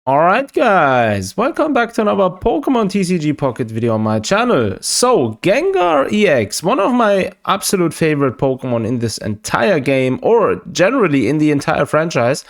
Alright guys, welcome back to another Pokemon TCG Pocket video on my channel. So, Gengar EX, one of my absolute favorite Pokemon in this entire game, or generally in the entire franchise.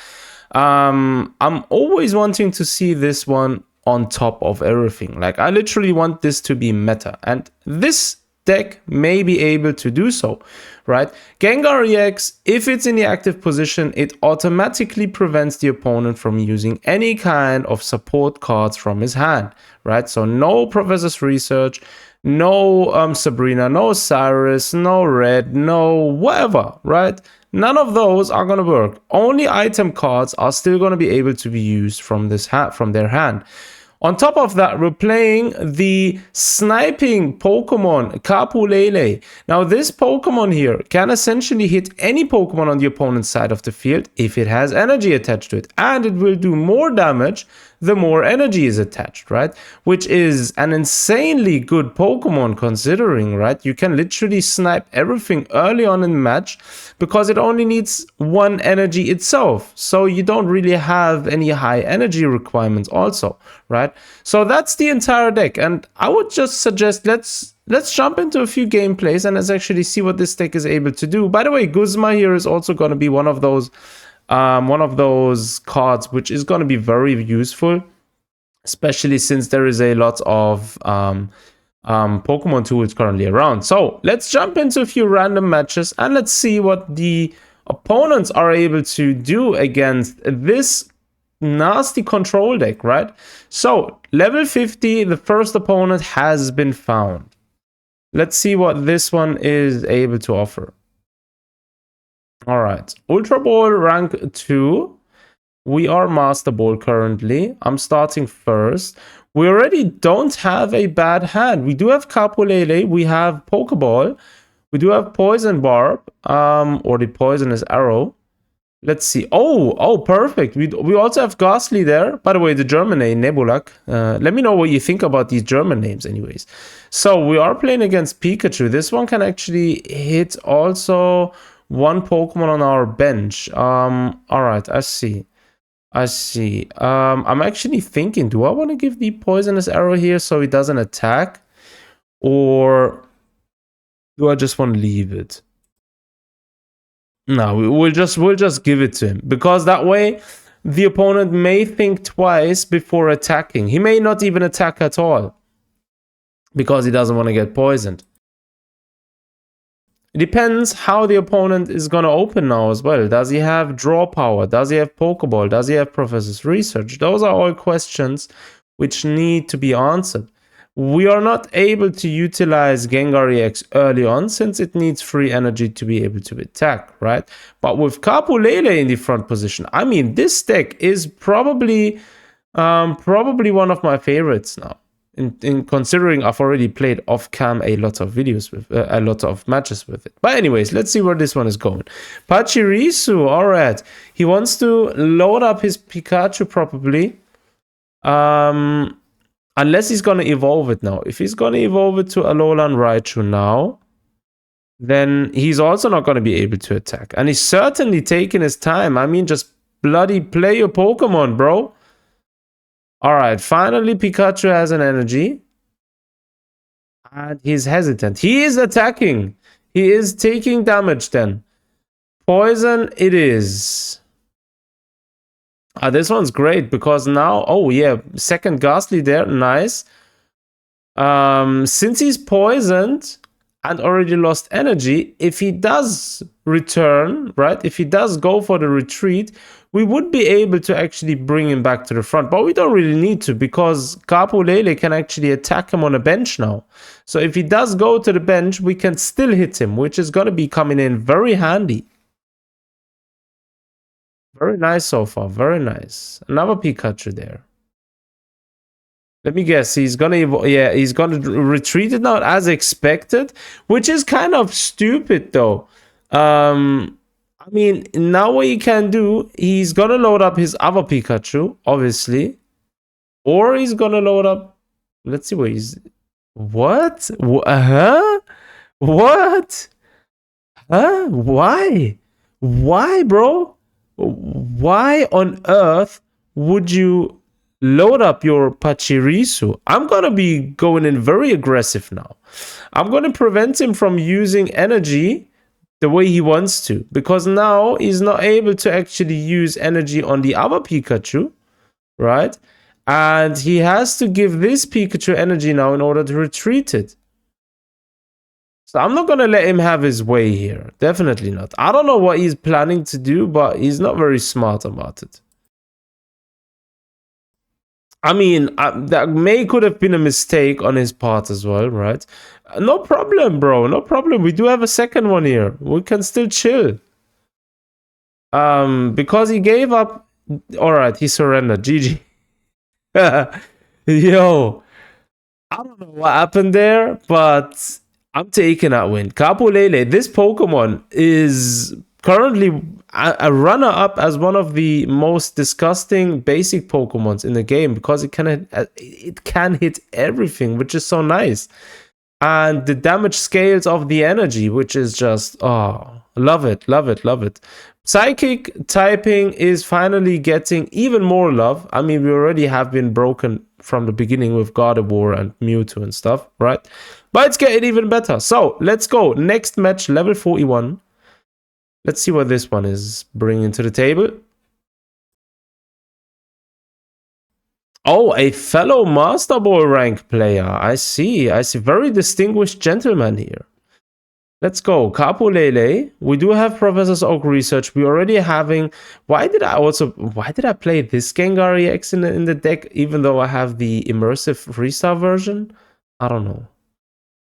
I'm always wanting to see this one on top of everything. Like, I literally want this to be meta, and this deck may be able to do so, right? Gengar EX, if it's in the active position, it automatically prevents the opponent from using any kind of support cards from his hand, right? So no Professor's Research, no Sabrina, no Cyrus, no Red, no whatever, right? None of those are going to work. Only item cards are still going to be able to be used from their hand. On top of that, we're playing the sniping Pokemon, Tapu Lele. Now, this Pokemon here can essentially hit any Pokemon on the opponent's side of the field if it has energy attached to it. And it will do more damage the more energy is attached, right? Which is an insanely good Pokemon considering, right? You can literally snipe everything early on in the match because it only needs one energy itself. So you don't really have any high energy requirements also, right? So that's the entire deck. And I would just suggest let's jump into a few gameplays and let's actually see what this deck is able to do. By the way, Guzma here is also going to be one of those cards which is going to be very useful, especially since there is a lot of Pokemon tools currently around. So let's jump into a few random matches and let's see what the opponents are able to do against this nasty control deck, right? So level 50, the first opponent has been found. Let's see what this one is able to offer. All right, Ultra Ball rank 2. We are Master Ball currently. I'm starting first. We already don't have a bad hand. We do have Tapu Lele. We have Pokeball. We do have Poison Barb, or the Poisonous Arrow. Let's see. Oh, perfect. We also have Ghastly there. By the way, the German name, Nebulak. Let me know what you think about these German names anyways. So we are playing against Pikachu. This one can actually hit also one Pokemon on our bench. All right, I see. I'm actually thinking, do I want to give the Poisonous Arrow here so he doesn't attack? Or do I just want to leave it? No, we'll just give it to him. Because that way, the opponent may think twice before attacking. He may not even attack at all. Because he doesn't want to get poisoned. It depends how the opponent is going to open now as well. Does he have draw power? Does he have Pokeball? Does he have Professor's Research? Those are all questions which need to be answered. We are not able to utilize Gengar EX early on since it needs free energy to be able to attack, right? But with Tapu Lele in the front position, I mean, this deck is probably one of my favorites now. In considering I've already played off cam a lot of videos with a lot of matches with it. But anyways, let's see where this one is going. Pachirisu, all right. He wants to load up his Pikachu probably. Unless he's gonna evolve it now. If he's gonna evolve it to Alolan Raichu now, then he's also not gonna be able to attack. And he's certainly taking his time. I mean, just bloody play your Pokemon, bro. Alright, finally Pikachu has an energy. And he's hesitant. He is attacking. He is taking damage then. Poison it is. This one's great because now... Oh yeah, second Ghastly there. Nice. Since he's poisoned and already lost energy, if he does return, right? If he does go for the retreat, we would be able to actually bring him back to the front. But we don't really need to because Tapu Lele can actually attack him on a bench now. So if he does go to the bench, we can still hit him, which is going to be coming in very handy. Very nice so far. Very nice. Another Pikachu there. Let me guess. He's going to... Yeah, he's going to retreat it now as expected, which is kind of stupid though. I mean, now what he can do, he's gonna load up his other Pikachu, obviously. Or he's gonna load up... Let's see what he's... What? Huh? What? Huh? Why? Why, bro? Why on earth would you load up your Pachirisu. I'm gonna be going in very aggressive now. I'm gonna prevent him from using energy the way he wants to, because now he's not able to actually use energy on the other Pikachu, right? And he has to give this Pikachu energy now in order to retreat it. So I'm not gonna let him have his way here. Definitely not. I don't know what he's planning to do, but he's not very smart about it. I mean, that could have been a mistake on his part as well, right? No problem, bro. No problem. We do have a second one here. We can still chill. Because he gave up. All right, he surrendered. GG. Yo, I don't know what happened there, but I'm taking that win. Tapu Lele, this Pokemon is currently a runner-up as one of the most disgusting basic Pokemons in the game, because it can hit everything, which is so nice. And the damage scales of the energy, which is just, oh, love it, love it, love it. Psychic typing is finally getting even more love. I mean, we already have been broken from the beginning with Gardevoir and Mewtwo and stuff, right? But it's getting even better. So let's go. Next match, level 41. Let's see what this one is bringing to the table. Oh, a fellow Master Ball rank player. I see. I see. Very distinguished gentleman here. Let's go. Tapu Lele. We do have Professor's Oak Research. We already having. Why did I play this Gengar EX in the deck, even though I have the immersive freestyle version? I don't know.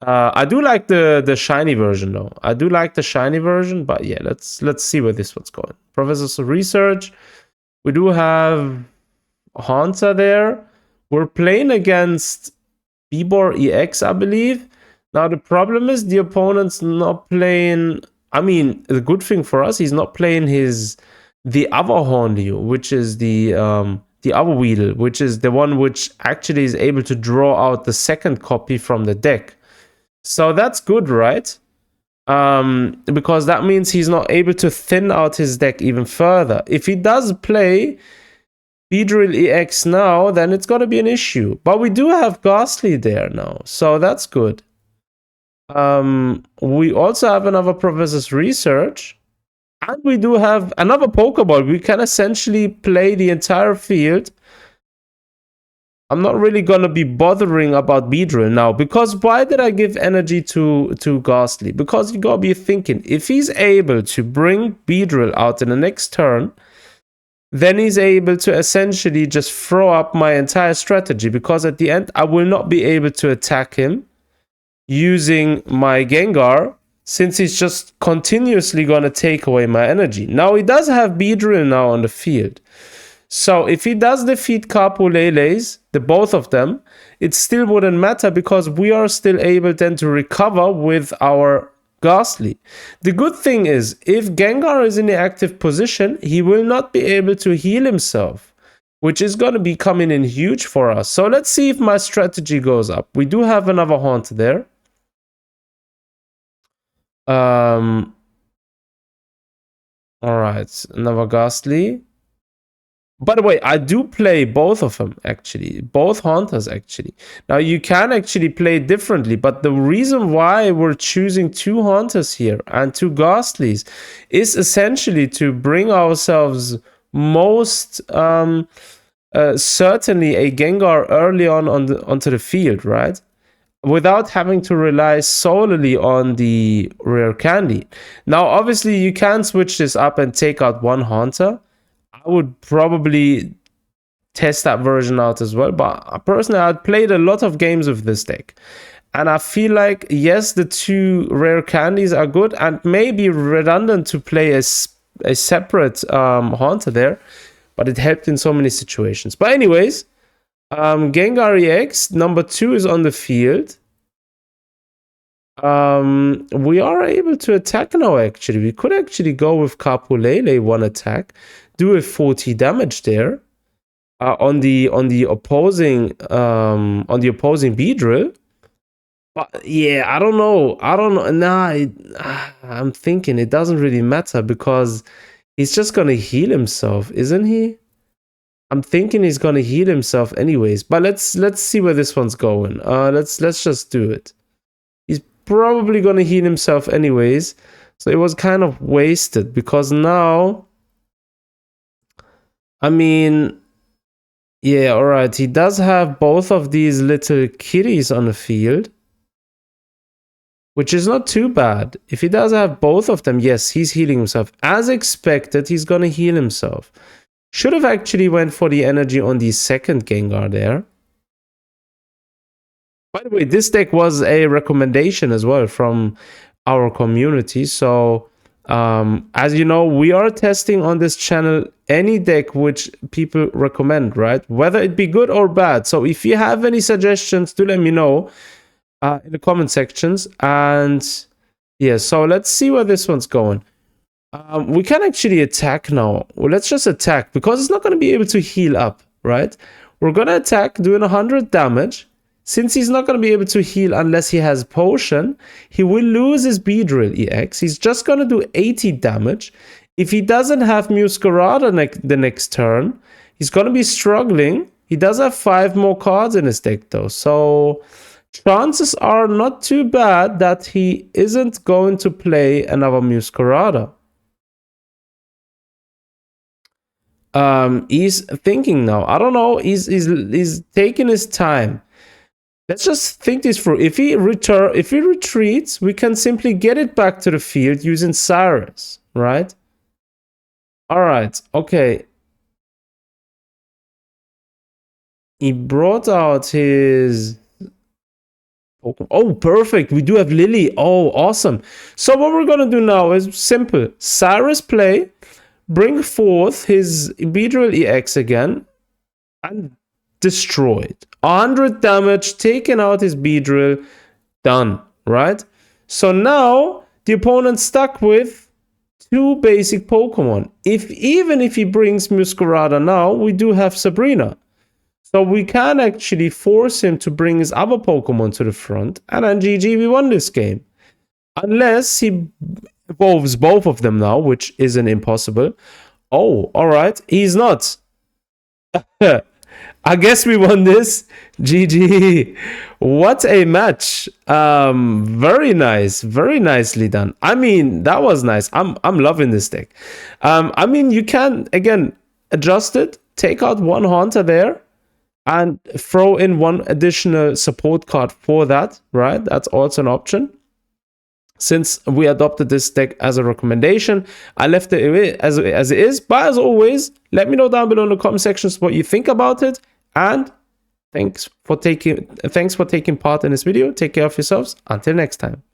I do like the shiny version though. I do like the shiny version, but yeah, let's see where this one's going. Professor's Research. We do have Haunter there. We're playing against Beedrill EX, I believe. Now the problem is the opponent's not playing. I mean, the good thing for us, he's not playing the other Hornlio, which is the other Weedle, which is the one which actually is able to draw out the second copy from the deck. So that's good, right? Because that means he's not able to thin out his deck even further. If he does play Beedrill EX now, then it's going to be an issue. But we do have Ghastly there now, so that's good. We also have another Professor's Research. And we do have another Pokeball. We can essentially play the entire field. I'm not really going to be bothering about Beedrill now. Because why did I give energy to Ghastly? Because you got to be thinking, if he's able to bring Beedrill out in the next turn, then he's able to essentially just throw up my entire strategy. Because at the end, I will not be able to attack him using my Gengar, since he's just continuously going to take away my energy. Now, he does have Beedrill now on the field. So, if he does defeat Tapu Lele's, the both of them, it still wouldn't matter, because we are still able then to recover with our Ghastly. The good thing is, if Gengar is in the active position, he will not be able to heal himself, which is going to be coming in huge for us. So, let's see if my strategy goes up. We do have another Haunt there. All right, another Ghastly. By the way, I do play both of them, actually. Both Haunters, actually. Now, you can actually play differently, but the reason why we're choosing two Haunters here and two Ghastlies is essentially to bring ourselves most certainly a Gengar early onto the field, right? Without having to rely solely on the rare candy. Now, obviously, you can switch this up and take out one Haunter. I would probably test that version out as well. But personally, I've played a lot of games with this deck. And I feel like, yes, the two rare candies are good and maybe redundant to play a separate Haunter there. But it helped in so many situations. But anyways, Gengar EX, number 2 is on the field. We are able to attack now, actually. We could actually go with Tapu Lele, one attack, do a 40 damage there on the opposing Beedrill. But yeah, I don't know. Nah, I'm thinking it doesn't really matter, because he's just gonna heal himself, isn't he? I'm thinking he's gonna heal himself anyways, but let's see where this one's going. Let's just do it. He's probably gonna heal himself anyways, so it was kind of wasted because now, I mean, yeah, all right. He does have both of these little kitties on the field, which is not too bad. If he does have both of them, yes, he's healing himself. As expected, he's gonna heal himself. Should have actually went for the energy on the second Gengar there. By the way, this deck was a recommendation as well from our community. So, as you know, we are testing on this channel any deck which people recommend, right? Whether it be good or bad. So if you have any suggestions, do let me know in the comment sections. And yeah, so let's see where this one's going. We can actually attack now. Well, let's just attack because it's not going to be able to heal up, right? We're going to attack doing 100 damage. Since he's not going to be able to heal unless he has potion, he will lose his Beedrill EX. He's just going to do 80 damage. If he doesn't have Muscarada the next turn, he's going to be struggling. He does have 5 more cards in his deck though. So chances are not too bad that he isn't going to play another Muscarada. He's thinking now. I don't know. He's taking his time. Let's just think this through. If he retreats, we can simply get it back to the field using Cyrus, right? All right. Okay. He brought out his Pokemon. Oh, perfect. We do have Lily. Oh, awesome. So what we're gonna do now is simple. Cyrus play. Bring forth his Beedrill EX again and destroyed. 100 damage, taking out his Beedrill, done, right? So now the opponent's stuck with 2 basic Pokemon. Even if he brings Muscarada now, we do have Sabrina. So we can actually force him to bring his other Pokemon to the front, and then GG, we won this game. Unless he evolves both of them now, which isn't impossible. Oh, all right. He's not. I guess we won this. GG. What a match. Very nice. Very nicely done. I mean, that was nice. I'm loving this deck. I mean, you can, again, adjust it. Take out one Haunter there and throw in one additional support card for that, right? That's also an option. Since we adopted this deck as a recommendation, I left it as it is. But as always, let me know down below in the comment sections what you think about it. And thanks for taking part in this video. Take care of yourselves. Until next time.